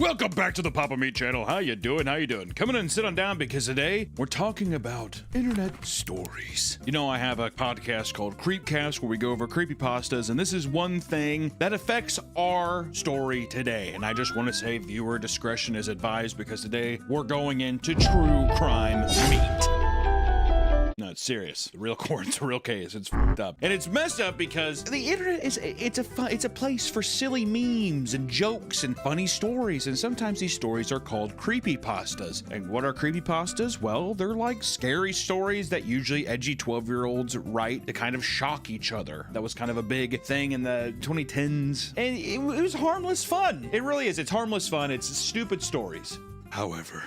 Welcome back to the Papa Meat channel. How you doing? How you doing? Come in and sit on down because today we're talking about internet stories. You know, I have a podcast called Creepcast where we go over creepypastas, and this is one thing that affects our story today. And I just want to say viewer discretion is advised because today we're going into true crime meat. No, it's serious. It's a real case. It's fucked up. And it's messed up because the internet it's a place for silly memes and jokes and funny stories. And sometimes these stories are called creepypastas. And what are creepypastas? Well, they're like scary stories that usually edgy 12-year-olds write to kind of shock each other. That was kind of a big thing in the 2010s. And it was harmless fun. It really is. It's harmless fun. It's stupid stories. However,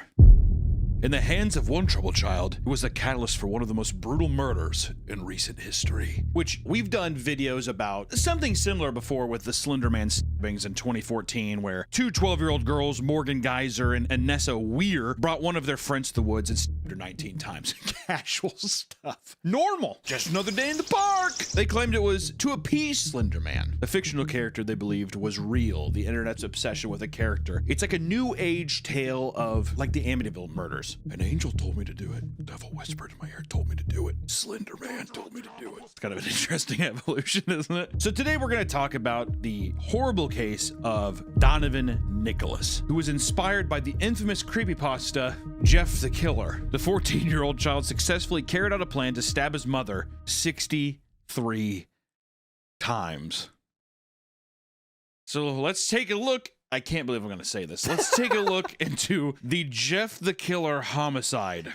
in the hands of one troubled child, it was the catalyst for one of the most brutal murders in recent history. Which we've done videos about something similar before with the Slender Man stabbings in 2014, where two 12-year-old girls, Morgan Geyser and Nessa Weir, brought one of their friends to the woods and stabbed her 19 times. Casual stuff. Normal. Just another day in the park. They claimed it was to appease Slender Man. The fictional character they believed was real. The internet's obsession with a character. It's like a new age tale of like the Amityville murders. An angel told me to do it. The devil whispered in my ear, told me to do it. Slender Man told me to do it. It's kind of an interesting evolution, isn't it? So today we're going to talk about the horrible case of Donovan Nicholas, who was inspired by the infamous creepypasta Jeff the Killer. The 14-year-old child successfully carried out a plan to stab his mother 63 times. So let's take a look. I can't believe I'm going to say this. Let's take a look into the Jeff the Killer homicide.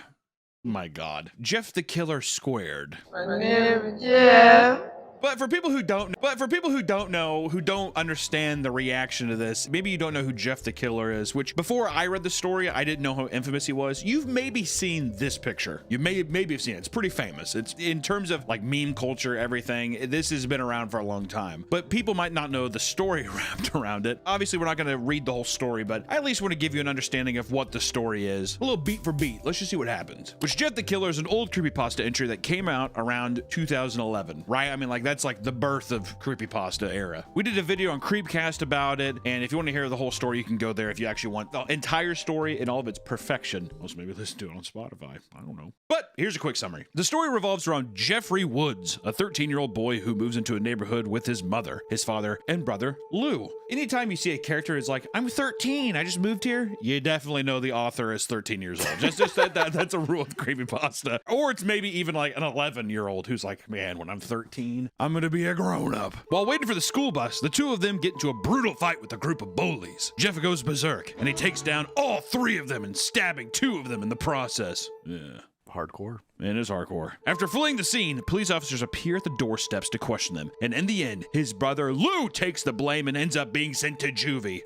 My God. Jeff the Killer squared. My name is Jeff. But for people who don't know, who don't understand the reaction to this, maybe you don't know who Jeff the Killer is, which before I read the story, I didn't know how infamous he was. You've maybe seen this picture. You maybe have seen it. It's pretty famous. It's in terms of like meme culture, everything. This has been around for a long time, but people might not know the story wrapped around it. Obviously, we're not going to read the whole story, but I at least want to give you an understanding of what the story is. A little beat for beat. Let's just see what happens. Which Jeff the Killer is an old creepypasta entry that came out around 2011, right? I mean, like that's like the birth of creepypasta era. We did a video on Creepcast about it, and if you want to hear the whole story, you can go there if you actually want the entire story in all of its perfection. Also, maybe listen to it on Spotify. I don't know. But here's a quick summary. The story revolves around Jeffrey Woods, a 13-year-old boy who moves into a neighborhood with his mother, his father, and brother, Lou. Anytime you see a character who's like, I'm 13, I just moved here, you definitely know the author is 13 years old. Just that's a rule of creepypasta. Or it's maybe even like an 11-year-old who's like, man, when I'm 13, I'm gonna be a grown-up. While waiting for the school bus, the two of them get into a brutal fight with a group of bullies. Jeff goes berserk, and he takes down all three of them and stabbing two of them in the process. Yeah. Hardcore. It is hardcore. After fleeing the scene, police officers appear at the doorsteps to question them, and in the end, his brother Lou takes the blame and ends up being sent to juvie.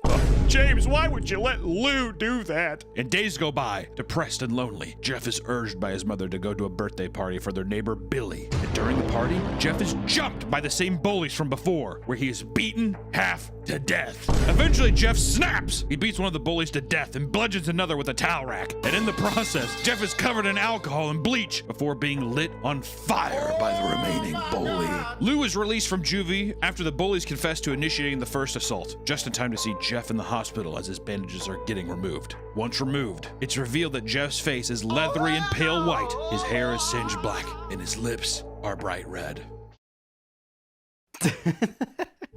James, why would you let Lou do that? And days go by, depressed and lonely. Jeff is urged by his mother to go to a birthday party for their neighbor Billy. And during the party, Jeff is jumped by the same bullies from before, where he is beaten half to death. Eventually, Jeff snaps. He beats one of the bullies to death and bludgeons another with a towel rack. And in the process, Jeff is covered in alcohol and bleach before being lit on fire by the remaining bully. Lou is released from juvie after the bullies confess to initiating the first assault, just in time to see Jeff in the hospital as his bandages are getting removed. Once removed, it's revealed that Jeff's face is leathery and pale white, his hair is singed black, and his lips are bright red.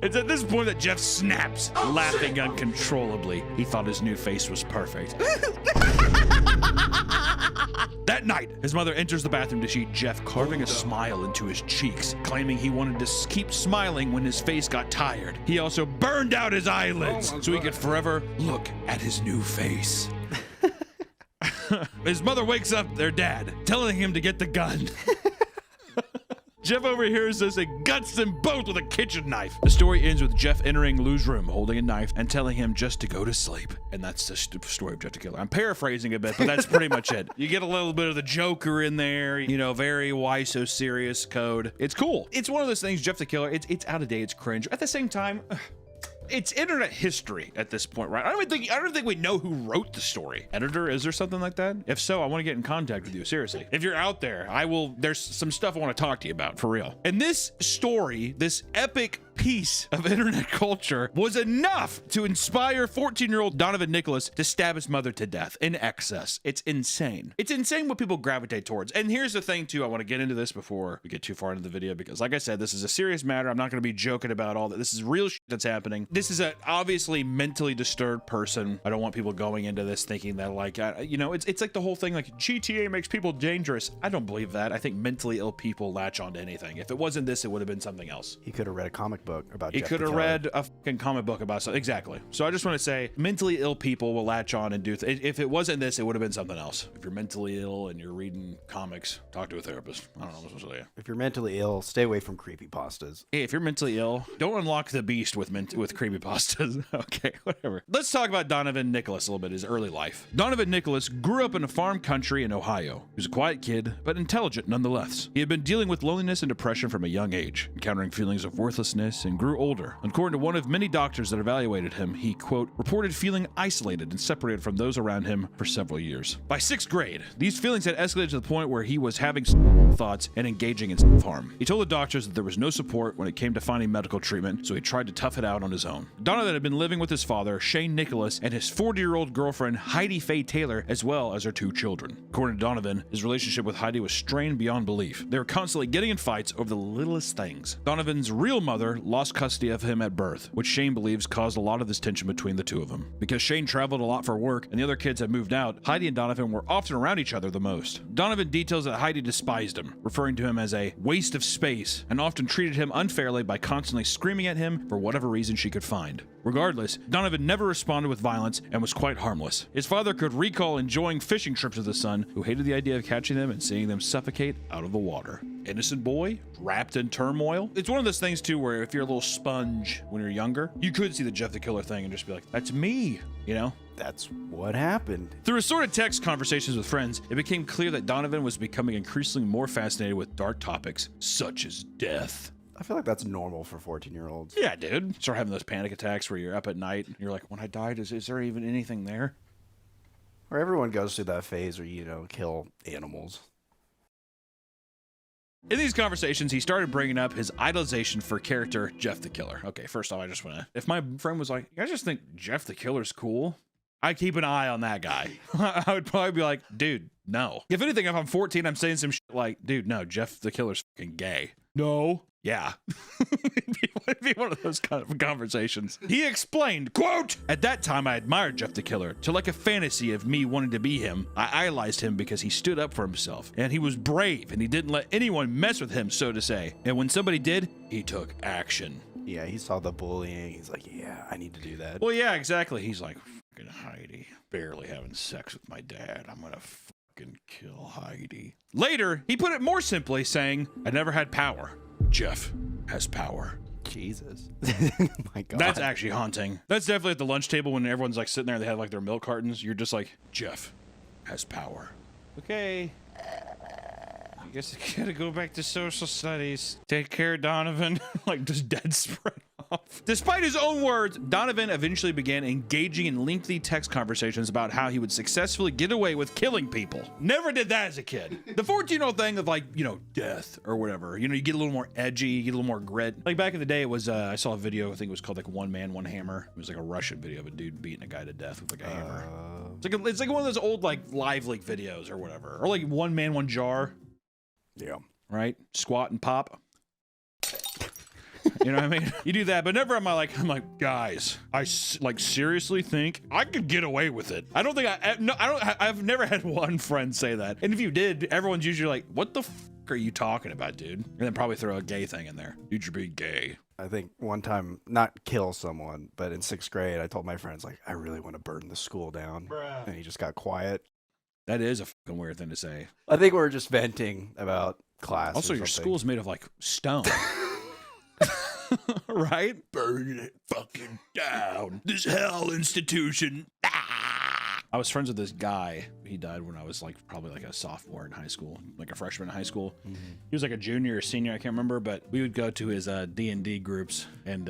It's at this point that Jeff snaps, laughing uncontrollably. He thought his new face was perfect. That night, his mother enters the bathroom to see Jeff carving a smile into his cheeks, claiming he wanted to keep smiling when his face got tired. He also burned out his eyelids so he could forever look at his new face. His mother wakes up their dad, telling him to get the gun. Jeff overhears this and guts them both with a kitchen knife. The story ends with Jeff entering Lou's room, holding a knife, and telling him just to go to sleep. And that's the story of Jeff the Killer. I'm paraphrasing a bit, but that's pretty much it. You get a little bit of the Joker in there, you know, very why so serious code. It's cool. It's one of those things, Jeff the Killer, it's out of date, it's cringe. At the same time, it's internet history at this point, right? I don't think we know who wrote the story. Editor, is there something like that? If so, I want to get in contact with you, seriously. If you're out there, there's some stuff I want to talk to you about, for real. And this story, this epic piece of internet culture, was enough to inspire 14-year-old Donovan Nicholas to stab his mother to death in excess. It's insane. It's insane what people gravitate towards. And here's the thing too, I want to get into this before we get too far into the video, because like I said, this is a serious matter. I'm not going to be joking about all that. This is real shit that's happening. This is a obviously mentally disturbed person. I don't want people going into this thinking that like, you know, it's like the whole thing like GTA makes people dangerous. I don't believe that. I think mentally ill people latch onto anything. If it wasn't this, it would have been something else. He could have read a comic book about He Jeff could the have Killer. read a fucking comic book about something. Exactly. So I just want to say mentally ill people will latch on and do if it wasn't this, it would have been something else. If you're mentally ill and you're reading comics, talk to a therapist. I don't know what to tell you. If you're mentally ill, stay away from creepypastas. Hey, if you're mentally ill, don't unlock the beast with creepypastas. Okay, whatever. Let's talk about Donovan Nicholas a little bit, his early life. Donovan Nicholas grew up in a farm country in Ohio. He was a quiet kid, but intelligent nonetheless. He had been dealing with loneliness and depression from a young age, encountering feelings of worthlessness, and grew older. According to one of many doctors that evaluated him, he, quote, reported feeling isolated and separated from those around him for several years. By 6th grade, these feelings had escalated to the point where he was having thoughts and engaging in self-harm. He told the doctors that there was no support when it came to finding medical treatment, so he tried to tough it out on his own. Donovan had been living with his father, Shane Nicholas, and his 40-year-old girlfriend, Heidi Faye Taylor, as well as their 2 children. According to Donovan, his relationship with Heidi was strained beyond belief. They were constantly getting in fights over the littlest things. Donovan's real mother lost custody of him at birth, which Shane believes caused a lot of this tension between the 2 of them. Because Shane traveled a lot for work and the other kids had moved out, Heidi and Donovan were often around each other the most. Donovan details that Heidi despised him, referring to him as a waste of space, and often treated him unfairly by constantly screaming at him for whatever reason she could find. Regardless, Donovan never responded with violence and was quite harmless. His father could recall enjoying fishing trips with his son, who hated the idea of catching them and seeing them suffocate out of the water. Innocent boy, wrapped in turmoil. It's one of those things too where if you're a little sponge when you're younger, you could see the Jeff the Killer thing and just be like, that's me, you know? That's what happened. Through assorted text conversations with friends, it became clear that Donovan was becoming increasingly more fascinated with dark topics, such as death. I feel like that's normal for 14-year-olds. Yeah, dude. Start having those panic attacks where you're up at night and you're like, when I died, is there even anything there? Or everyone goes through that phase where you know, kill animals. In these conversations, he started bringing up his idolization for character Jeff the Killer. Okay, first off, I just want to... If my friend was like, you guys just think Jeff the Killer's cool? I keep an eye on that guy. I would probably be like, dude, no. If anything, if I'm 14, I'm saying some shit like, dude, no, Jeff the Killer's fucking gay. No. Yeah. It'd be one of those kind of conversations. He explained, quote, at that time I admired Jeff the Killer to like a fantasy of me wanting to be him. I idolized him because he stood up for himself and he was brave and he didn't let anyone mess with him, so to say. And when somebody did, he took action. Yeah, he saw the bullying. He's like, yeah, I need to do that. Well, yeah, exactly. He's like, fucking Heidi, barely having sex with my dad. I'm gonna fucking kill Heidi. Later, he put it more simply, saying, I never had power. Jeff has power. Jesus. My God. That's actually haunting. That's definitely at the lunch table when everyone's like sitting there and they have like their milk cartons. You're just like, Jeff has power. Okay. I guess I gotta go back to social studies. Take care, Donovan. Like just dead spread off. Despite his own words, Donovan eventually began engaging in lengthy text conversations about how he would successfully get away with killing people. Never did that as a kid. The 14-year-old thing of like, you know, death or whatever. You know, you get a little more edgy, you get a little more grit. Like back in the day, it was, I saw a video, I think it was called like One Man, One Hammer. It was like a Russian video of a dude beating a guy to death with like a hammer. It's like one of those old like live leak videos or whatever. Or like One Man, One Jar. Yeah. Right? Squat and pop. You know what I mean? You do that, but never am I like, I'm like, guys, I like seriously think I could get away with it. I don't think I've never had one friend say that. And if you did, everyone's usually like, what the fuck are you talking about, dude? And then probably throw a gay thing in there. Dude, you're being gay. I think one time, not kill someone, but in 6th grade, I told my friends, like, I really want to burn the school down. Bruh. And he just got quiet. That is a fucking weird thing to say. I think we were just venting about class. Also, your school's made of like stone. Right? Burn it fucking down. This hell institution. Ah! I was friends with this guy. He died when I was like probably like a sophomore in high school, like a freshman in high school. He was like a junior or senior, I can't remember, but we would go to his D&D groups, and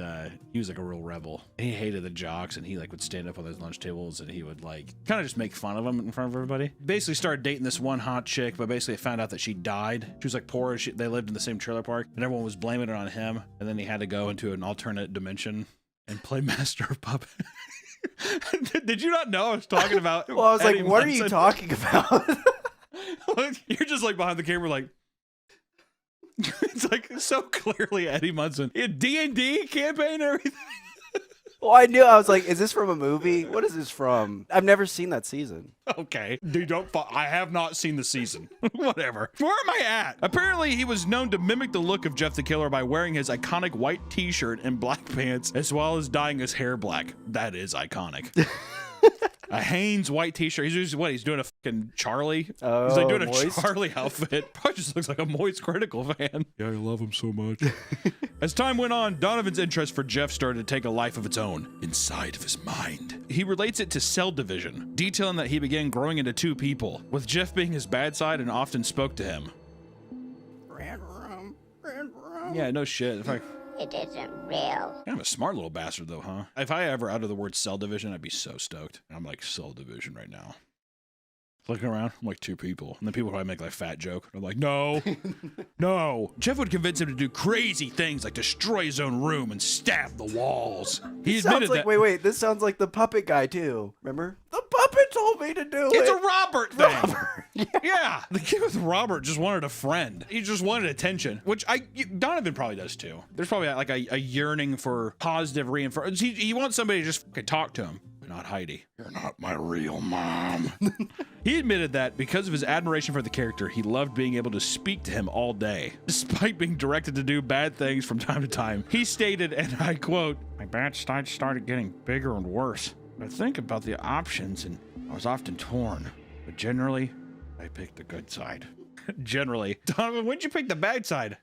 he was like a real rebel. He hated the jocks, and he like would stand up on those lunch tables, and he would like kind of just make fun of them in front of everybody. Basically started dating this one hot chick, but basically found out that she died. She was like poor. They lived in the same trailer park, and everyone was blaming it on him. And then he had to go into an alternate dimension and play Master of Puppets. Did you not know I was talking about? Well, I was Eddie like, what are Munson? you talking about? You're just like behind the camera, like it's like so clearly Eddie Munson. He had D&D campaign and everything. Well, I knew. I was like, is this from a movie? What is this from? I've never seen that season. Okay, dude, don't. I have not seen the season. Whatever. Where am I at? Apparently, he was known to mimic the look of Jeff the Killer by wearing his iconic white T-shirt and black pants, as well as dyeing his hair black. That is iconic. A Hanes white T-shirt. He's what? He's doing a fucking Charlie. He's like doing a Moist? Charlie outfit. Probably just looks like a Moist Critical fan. Yeah, I love him so much. As time went on, Donovan's interest for Jeff started to take a life of its own inside of his mind. He relates it to cell division, detailing that he began growing into two people, with Jeff being his bad side and often spoke to him. Yeah, no shit. If I It isn't real. Kind of a smart little bastard, though, huh? If I ever uttered the word cell division, I'd be so stoked. I'm like, cell division right now. Looking around, I'm like, two people. And then people probably make like fat joke. I'm like, no, no. Jeff would convince him to do crazy things like destroy his own room and stab the walls. He admitted Sounds like, that. wait, this sounds like the puppet guy too. Remember? The puppet told me to do It's it. a Robert thing. Yeah, the kid with Robert just wanted a friend. He just wanted attention, which Donovan probably does too. There's probably like a yearning for positive reinforcement. He wants somebody to just fucking talk to him. You're not Heidi. You're not my real mom. He admitted that because of his admiration for the character, he loved being able to speak to him all day. Despite being directed to do bad things from time to time, he stated, and I quote, "My bad side started getting bigger and worse. I think about the options and I was often torn. But generally, I picked the good side." Generally. Donovan, when'd you pick the bad side?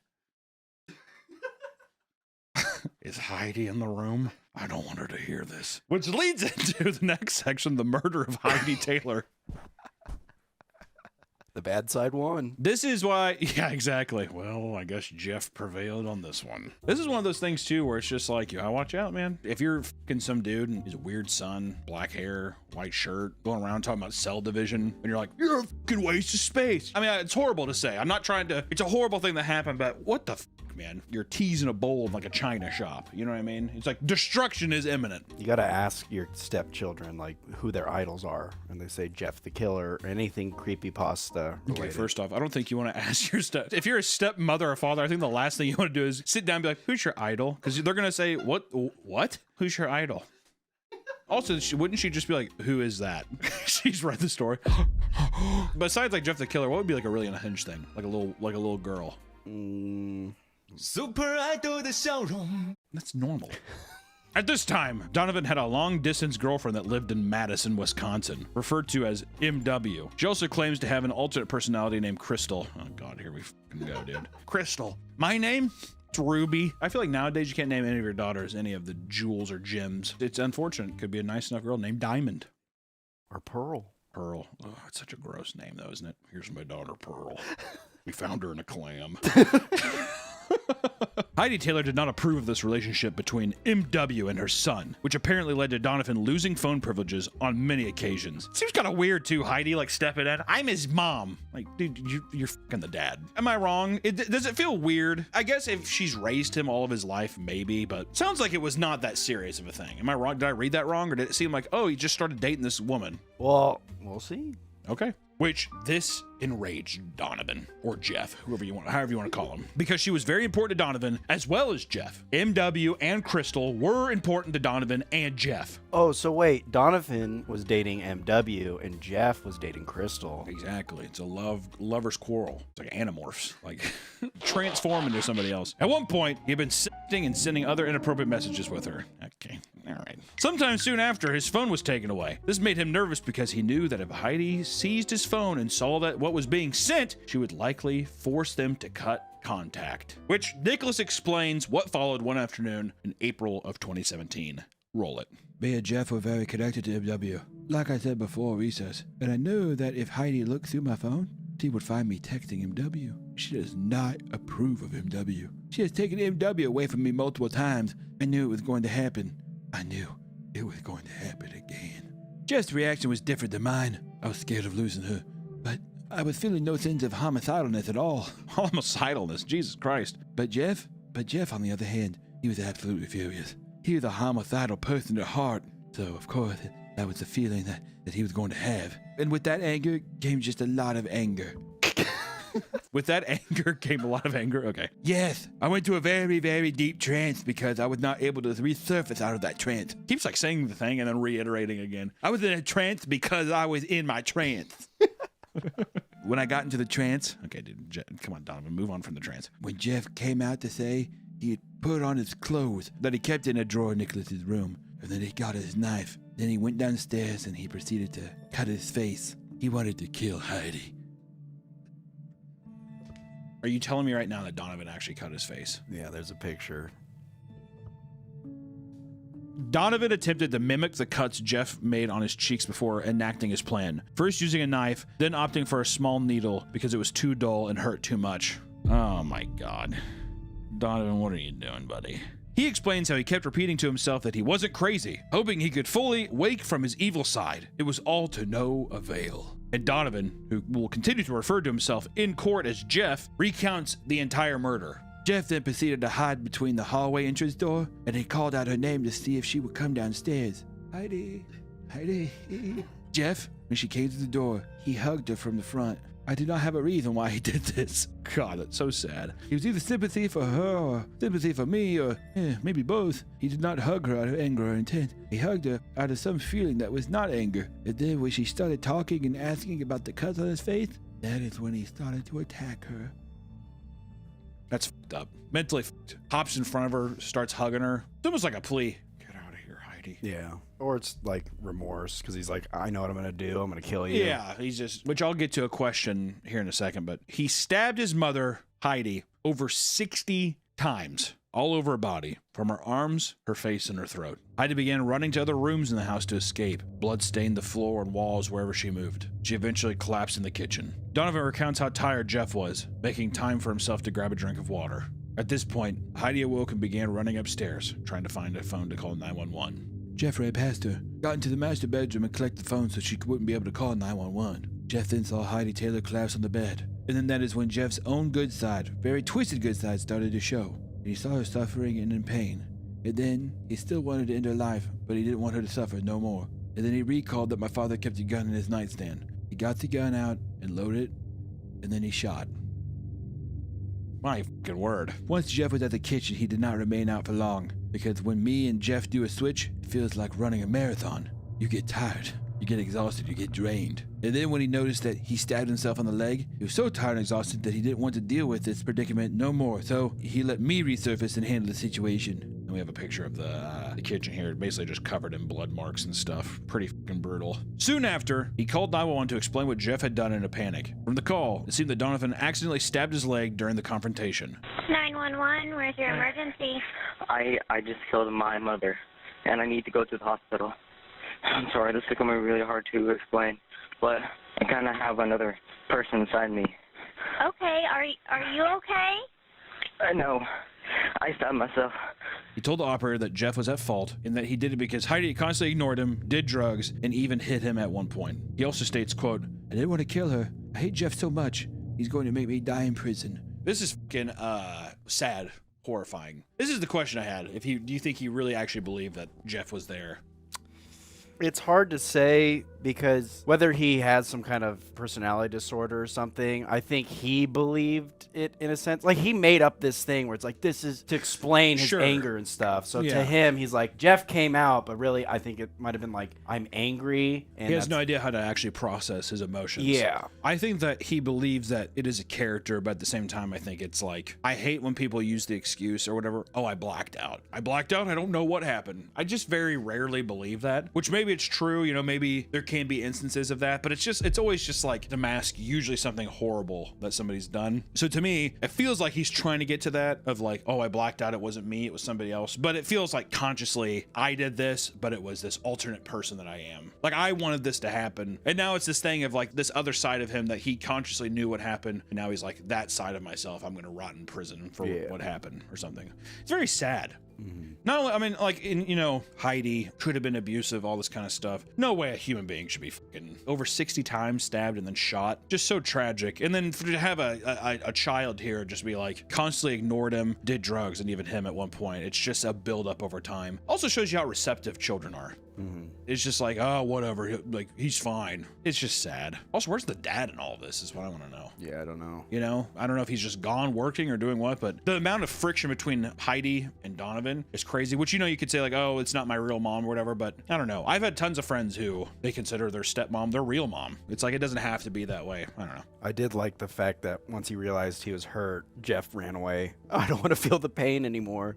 Is Heidi in the room? I don't want her to hear this. Which leads into the next section, the murder of Heidi Taylor. The bad side won. This is why, yeah, exactly. Well, I guess Jeff prevailed on this one. This is one of those things too, where it's just like, you gotta watch out, man. If you're fucking some dude and he's a weird son, black hair, white shirt, going around talking about cell division, and you're like, you're a fucking waste of space. I mean, it's horrible to say. I'm not trying to, it's a horrible thing that happened, but what the fuck, man? You're teasing a bowl of like a china shop. You know what I mean? It's like destruction is imminent. You gotta ask your stepchildren like who their idols are, and they say Jeff the Killer or anything creepypasta related. Okay, first off, I don't think you want to ask your if you're a stepmother or father, I think the last thing you want to do is sit down and be like, who's your idol? Because they're going to say, what? Who's your idol? Also, wouldn't she just be like, who is that? She's read the story. Besides like Jeff the Killer, what would be like a really unhinged thing? Like a little girl. Super Idol 的笑容。 That's normal. At this time, Donovan had a long-distance girlfriend that lived in Madison, Wisconsin, referred to as MW. She also claims to have an alternate personality named Crystal. Oh god, here we fucking go, dude. Crystal. My name? It's Ruby. I feel like nowadays you can't name any of your daughters any of the jewels or gems. It's unfortunate. Could be a nice enough girl named Diamond. Or Pearl. Pearl. Oh, it's such a gross name though, isn't it? Here's my daughter, Pearl. We found her in a clam. Heidi Taylor did not approve of this relationship between MW and her son, which apparently led to Donovan losing phone privileges on many occasions. Seems kind of weird too, Heidi, like stepping in. I'm his mom. Like, dude, you're fucking the dad. Am I wrong? Does it feel weird? I guess if she's raised him all of his life, maybe, but sounds like it was not that serious of a thing. Am I wrong? Did I read that wrong? Or did it seem like, oh, he just started dating this woman? Well, we'll see. Okay. Which this enraged Donovan, or Jeff, however you want to call him, because she was very important to Donovan as well as Jeff. MW and Crystal were important to Donovan and Jeff. Oh, so wait, Donovan was dating MW and Jeff was dating Crystal. Exactly. It's a lover's quarrel. It's like Animorphs, like transform into somebody else. At one point, he had been sifting and sending other inappropriate messages with her. Okay. All right. Sometime soon after, his phone was taken away. This made him nervous because he knew that if Heidi seized his phone and saw that what was being sent, she would likely force them to cut contact. Which Nicholas explains what followed one afternoon in April of 2017. Roll it. Me and Jeff were very connected to MW. Like I said before recess, and I knew that if Heidi looked through my phone, she would find me texting MW. She does not approve of MW. She has taken MW away from me multiple times. I knew it was going to happen. I knew it was going to happen again. Jeff's reaction was different than mine. I was scared of losing her, but I was feeling no sense of homicidalness at all. Homicidalness, Jesus Christ. But Jeff, on the other hand, he was absolutely furious. He was a homicidal person at heart, so of course, that was the feeling that he was going to have. And with that anger came just a lot of anger. With that anger came a lot of anger? Okay. Yes, I went to a very, very deep trance because I was not able to resurface out of that trance. Keeps like saying the thing and then reiterating again. I was in a trance because I was in my trance. When I got into the trance, okay, dude, come on, Donovan, move on from the trance. When Jeff came out to say he had put on his clothes that he kept in a drawer in Nicholas's room, and then he got his knife. Then he went downstairs and he proceeded to cut his face. He wanted to kill Heidi. Are you telling me right now that Donovan actually cut his face? Yeah, there's a picture. Donovan attempted to mimic the cuts Jeff made on his cheeks before enacting his plan. First using a knife, then opting for a small needle because it was too dull and hurt too much. Oh my God. Donovan, what are you doing, buddy? He explains how he kept repeating to himself that he wasn't crazy, hoping he could fully wake from his evil side. It was all to no avail. And Donovan, who will continue to refer to himself in court as Jeff, recounts the entire murder. Jeff then proceeded to hide between the hallway entrance door, and he called out her name to see if she would come downstairs. Heidi, Heidi. Jeff, when she came to the door, he hugged her from the front. I do not have a reason why he did this. God, that's so sad. It was either sympathy for her or sympathy for me, or maybe both. He did not hug her out of anger or intent. He hugged her out of some feeling that was not anger. And then when she started talking and asking about the cuts on his face, that is when he started to attack her. That's fucked up. Mentally fucked. Hops in front of her, starts hugging her. It's almost like a plea. Get out of here, Heidi. Yeah. Or it's like remorse because he's like, I know what I'm going to do. I'm going to kill you. Yeah, he's just, which I'll get to a question here in a second, but he stabbed his mother, Heidi, over 60 times. All over her body, from her arms, her face, and her throat. Heidi began running to other rooms in the house to escape. Blood stained the floor and walls wherever she moved. She eventually collapsed in the kitchen. Donovan recounts how tired Jeff was, making time for himself to grab a drink of water. At this point, Heidi awoke and began running upstairs, trying to find a phone to call 911. Jeff ran past her, got into the master bedroom and collected the phone so she wouldn't be able to call 911. Jeff then saw Heidi Taylor collapse on the bed. And then that is when Jeff's own good side, very twisted good side, started to show. He saw her suffering and in pain. And then he still wanted to end her life, but he didn't want her to suffer no more. And then he recalled that my father kept a gun in his nightstand. He got the gun out and loaded it, and then he shot. My fucking word. Once Jeff was at the kitchen, he did not remain out for long, because when me and Jeff do a switch, it feels like running a marathon. You get tired, you get exhausted, you get drained. And then when he noticed that he stabbed himself on the leg, he was so tired and exhausted that he didn't want to deal with this predicament no more, so he let me resurface and handle the situation. And we have a picture of the kitchen here, basically just covered in blood marks and stuff. Pretty fucking brutal. Soon after, he called 911 to explain what Jeff had done in a panic. From the call, it seemed that Donovan accidentally stabbed his leg during the confrontation. 911, where's your emergency? I just killed my mother, and I need to go to the hospital. I'm sorry, this is becoming really hard to explain, but I kind of have another person inside me. Okay, are you okay? No, I stabbed myself. He told the operator that Jeff was at fault and that he did it because Heidi constantly ignored him, did drugs, and even hit him at one point. He also states, quote, I didn't want to kill her. I hate Jeff so much. He's going to make me die in prison. This is fucking sad, horrifying. This is the question I had. Do you think he really actually believed that Jeff was there? It's hard to say because whether he has some kind of personality disorder or something, I think he believed it in a sense. Like, he made up this thing where it's like, this is to explain his Sure. anger and stuff. So Yeah. to him, he's like, Jeff came out, but really, I think it might have been like, I'm angry. And He has no that's- idea how to actually process his emotions. Yeah. I think that he believes that it is a character, but at the same time, I think it's like, I hate when people use the excuse or whatever, oh, I blacked out. I don't know what happened. I just very rarely believe that, which maybe it's true, maybe there can be instances of that, but it's always just like to mask usually something horrible that somebody's done. So to me, it feels like he's trying to get to that of like, oh, I blacked out, it wasn't me, it was somebody else. But it feels like consciously I did this, but it was this alternate person that I am. Like I wanted this to happen. And now it's this thing of like this other side of him that he consciously knew what happened. And now he's like, that side of myself, I'm gonna rot in prison for what happened or something. It's very sad. Not only, I mean, like, Heidi could have been abusive, all this kind of stuff. No way a human being should be fucking over 60 times stabbed and then shot. Just so tragic. And then to have a child here just be like, constantly ignored him, did drugs, and even him at one point. It's just a buildup over time. Also shows you how receptive children are. It's just like, oh, whatever, like, he's fine. It's just sad. Also, where's the dad in all this is what I want to know. Yeah, I don't know. I don't know if he's just gone working or doing what, but the amount of friction between Heidi and Donovan is crazy, which, you could say like, oh, it's not my real mom or whatever, but I don't know. I've had tons of friends who they consider their stepmom their real mom. It's like, it doesn't have to be that way. I don't know. I did like the fact that once he realized he was hurt, Jeff ran away. I don't want to feel the pain anymore.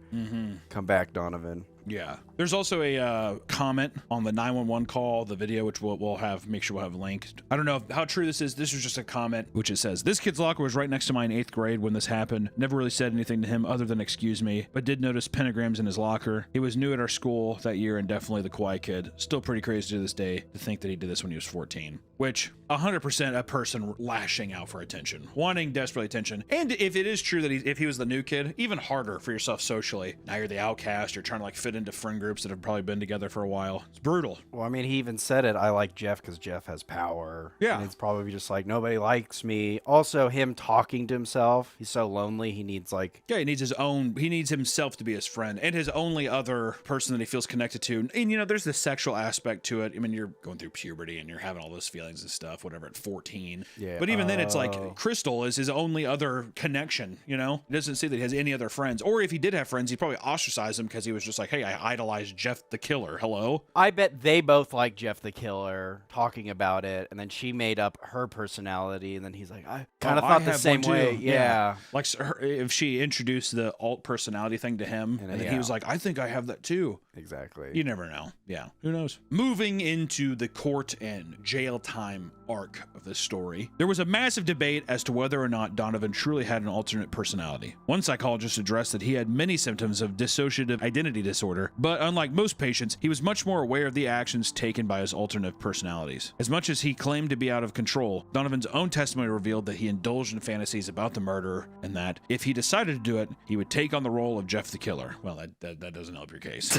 Come back, Donovan. Yeah. There's also a comment on the 911 call, the video, which we'll have, make sure we'll have linked. I don't know how true this is. This was just a comment, which it says, this kid's locker was right next to mine in 8th grade when this happened. Never really said anything to him other than excuse me, but did notice pentagrams in his locker. He was new at our school that year and definitely the quiet kid. Still pretty crazy to this day to think that he did this when he was 14, which 100% a person lashing out for attention, wanting desperately attention. And if it is true that if he was the new kid, even harder for yourself socially. Now you're the outcast, you're trying to like fit into friend groups that have probably been together for a while. It's brutal. Well, I mean, he even said it. I like Jeff because Jeff has power. Yeah. And it's probably just like, nobody likes me. Also, him talking to himself. He's so lonely. He needs like... Yeah, he needs himself to be his friend and his only other person that he feels connected to. And, there's the sexual aspect to it. I mean, you're going through puberty and you're having all those feelings and stuff, whatever, at 14. Yeah. But even then, it's like Crystal is his only other connection, He doesn't see that he has any other friends. Or if he did have friends, he'd probably ostracize them because he was just like, hey, I idolize Jeff the Killer. Hello? I bet they both like Jeff the Killer talking about it, and then she made up her personality, and then he's like, I kind of thought the same way. Yeah. Like if she introduced the alt personality thing to him, and then he was like, I think I have that too. Exactly. You never know. Yeah. Who knows? Moving into the court and jail time arc of this story, there was a massive debate as to whether or not Donovan truly had an alternate personality. One psychologist addressed that he had many symptoms of dissociative identity disorder, but unlike most patients, he was much more aware of the actions taken by his alternate personalities. As much as he claimed to be out of control, Donovan's own testimony revealed that he indulged in fantasies about the murder and that, if he decided to do it, he would take on the role of Jeff the Killer. Well, that doesn't help your case.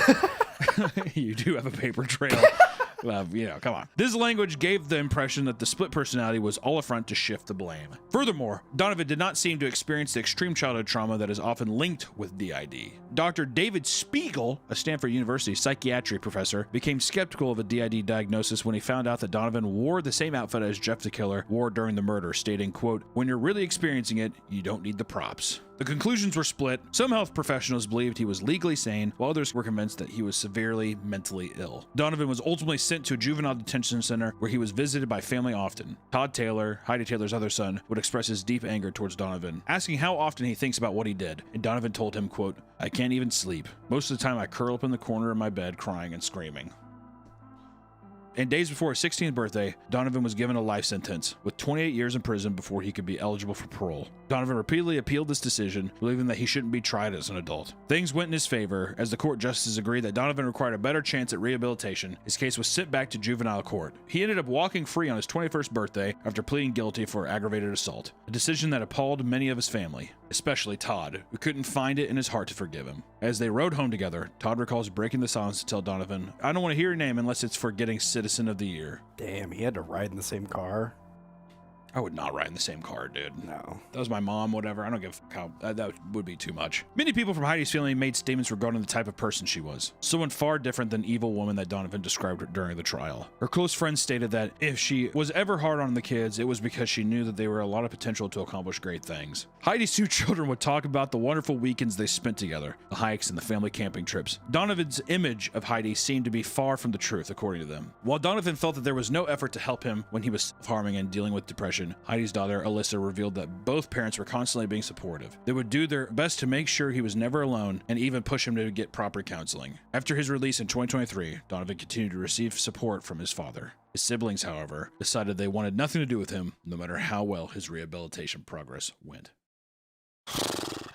You do have a paper trail. Come on. This language gave the impression that the split personality was all a front to shift the blame. Furthermore, Donovan did not seem to experience the extreme childhood trauma that is often linked with DID. Dr. David Spiegel, a Stanford University psychiatry professor, became skeptical of a DID diagnosis when he found out that Donovan wore the same outfit as Jeff the Killer wore during the murder, stating, quote, when you're really experiencing it, you don't need the props. The conclusions were split. Some health professionals believed he was legally sane, while others were convinced that he was severely mentally ill. Donovan was ultimately sent to a juvenile detention center where he was visited by family often. Todd Taylor, Heidi Taylor's other son, would express his deep anger towards Donovan, asking how often he thinks about what he did, and Donovan told him, quote, I can't even sleep. Most of the time I curl up in the corner of my bed crying and screaming. And days before his 16th birthday, Donovan was given a life sentence, with 28 years in prison before he could be eligible for parole. Donovan repeatedly appealed this decision, believing that he shouldn't be tried as an adult. Things went in his favor, as the court justices agreed that Donovan required a better chance at rehabilitation. His case was sent back to juvenile court. He ended up walking free on his 21st birthday after pleading guilty for aggravated assault, a decision that appalled many of his family, especially Todd, who couldn't find it in his heart to forgive him. As they rode home together, Todd recalls breaking the silence to tell Donovan, I don't want to hear your name unless it's for getting Citizen of the Year. Damn, he had to ride in the same car? I would not ride in the same car, dude. No. That was my mom, whatever. I don't give a fuck how that would be too much. Many people from Heidi's family made statements regarding the type of person she was. Someone far different than evil woman that Donovan described during the trial. Her close friends stated that if she was ever hard on the kids, it was because she knew that they were a lot of potential to accomplish great things. Heidi's two children would talk about the wonderful weekends they spent together, the hikes and the family camping trips. Donovan's image of Heidi seemed to be far from the truth, according to them. While Donovan felt that there was no effort to help him when he was self-harming and dealing with depression, investigation, Heidi's daughter, Alyssa, revealed that both parents were constantly being supportive. They would do their best to make sure he was never alone and even push him to get proper counseling. After his release in 2023, Donovan continued to receive support from his father. His siblings, however, decided they wanted nothing to do with him, no matter how well his rehabilitation progress went.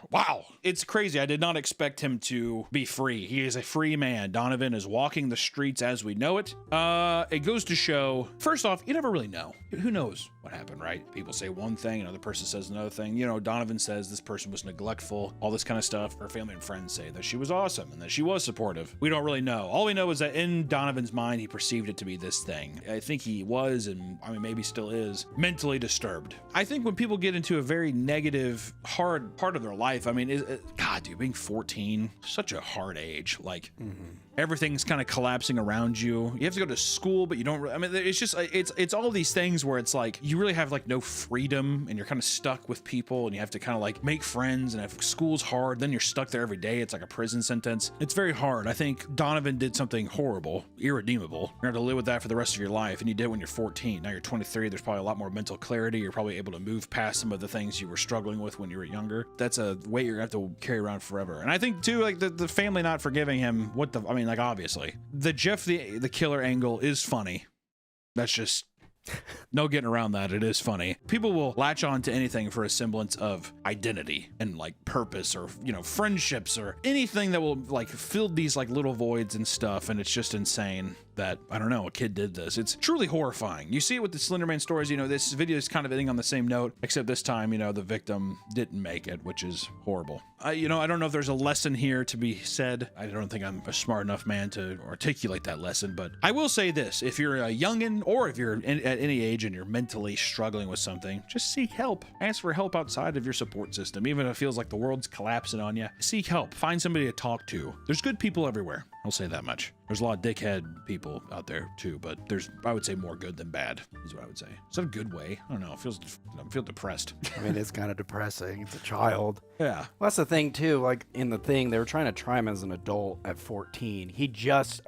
Wow. It's crazy. I did not expect him to be free. He is a free man. Donovan is walking the streets as we know it. It goes to show, first off, you never really know. Who knows what happened, right? People say one thing, another person says another thing. You know, Donovan says this person was neglectful, all this kind of stuff. Her family and friends say that she was awesome and that she was supportive. We don't really know. All we know is that in Donovan's mind, he perceived it to be this thing. I think he was, and I mean, maybe still is, mentally disturbed. I think when people get into a very negative, hard part of their life, I mean, God, dude, being 14, such a hard age. Like, everything's kind of collapsing around you. You have to go to school, but you don't really, I mean, it's just, it's all these things where it's like, you really have like no freedom and you're kind of stuck with people and you have to kind of like make friends, and if school's hard, then you're stuck there every day. It's like a prison sentence. It's very hard. I think Donovan did something horrible, irredeemable. You're going to live with that for the rest of your life, and you did when you're 14. Now you're 23. There's probably a lot more mental clarity. You're probably able to move past some of the things you were struggling with when you were younger. That's a weight you're going to have to carry around forever. And I think too, like the family not forgiving him, I mean, like, obviously the Jeff the killer angle is funny. That's just no getting around that. It is funny. People will latch on to anything for a semblance of identity and like purpose, or, you know, friendships, or anything that will like fill these like little voids and stuff. And it's just insane that, I don't know, a kid did this. It's truly horrifying. You see it with the Slenderman stories. You know, this video is kind of ending on the same note, except this time, you know, the victim didn't make it, which is horrible. You know, I don't know if there's a lesson here to be said. I don't think I'm a smart enough man to articulate that lesson, but I will say this: if you're a youngin', or if you're at any age and you're mentally struggling with something, just seek help. Ask for help outside of your support system. Even if it feels like the world's collapsing on you, seek help. Find somebody to talk to. There's good people everywhere. I'll say that much. There's a lot of dickhead people out there too, but there's, I would say, more good than bad is what I would say. Is that a good way? I don't know. I feel depressed. I mean, it's kind of depressing. It's a child. Yeah. Well, that's the thing too. Like in the thing, they were trying to try him as an adult at 14. He just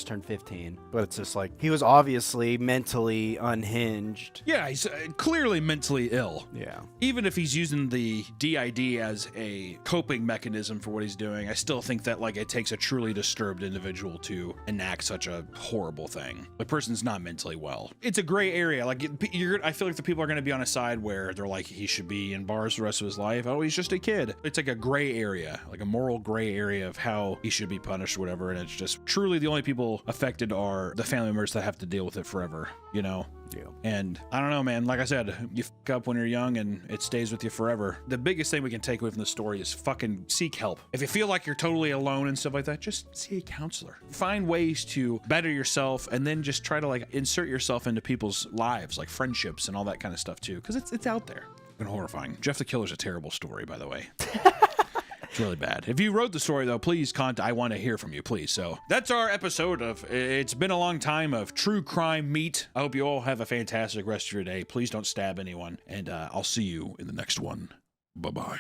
turned 15. But it's just like, he was obviously mentally unhinged. Yeah, he's clearly mentally ill. Yeah. Even if he's using the DID as a coping mechanism for what he's doing, I still think that like it takes a truly disturbed individual to enact such a horrible thing. The person's not mentally well. It's a gray area. Like I feel like the people are going to be on a side where they're like, he should be in bars the rest of his life. Oh, he's just a kid. It's like a gray area, like a moral gray area of how he should be punished or whatever. And it's just truly the only people affected are the family members that have to deal with it forever, you know? Yeah. And I don't know, man. Like I said, you fuck up when you're young and it stays with you forever. The biggest thing we can take away from the story is fucking seek help. If you feel like you're totally alone and stuff like that, just see a counselor. Find ways to better yourself, and then just try to like insert yourself into people's lives, like friendships and all that kind of stuff too, because it's out there. And horrifying. Jeff the Killer's a terrible story, by the way. It's really bad. If you wrote the story, though, please contact. I want to hear from you, please. So that's our episode of It's Been a Long Time of True Crime Meat. I hope you all have a fantastic rest of your day. Please don't stab anyone, and I'll see you in the next one. Bye-bye.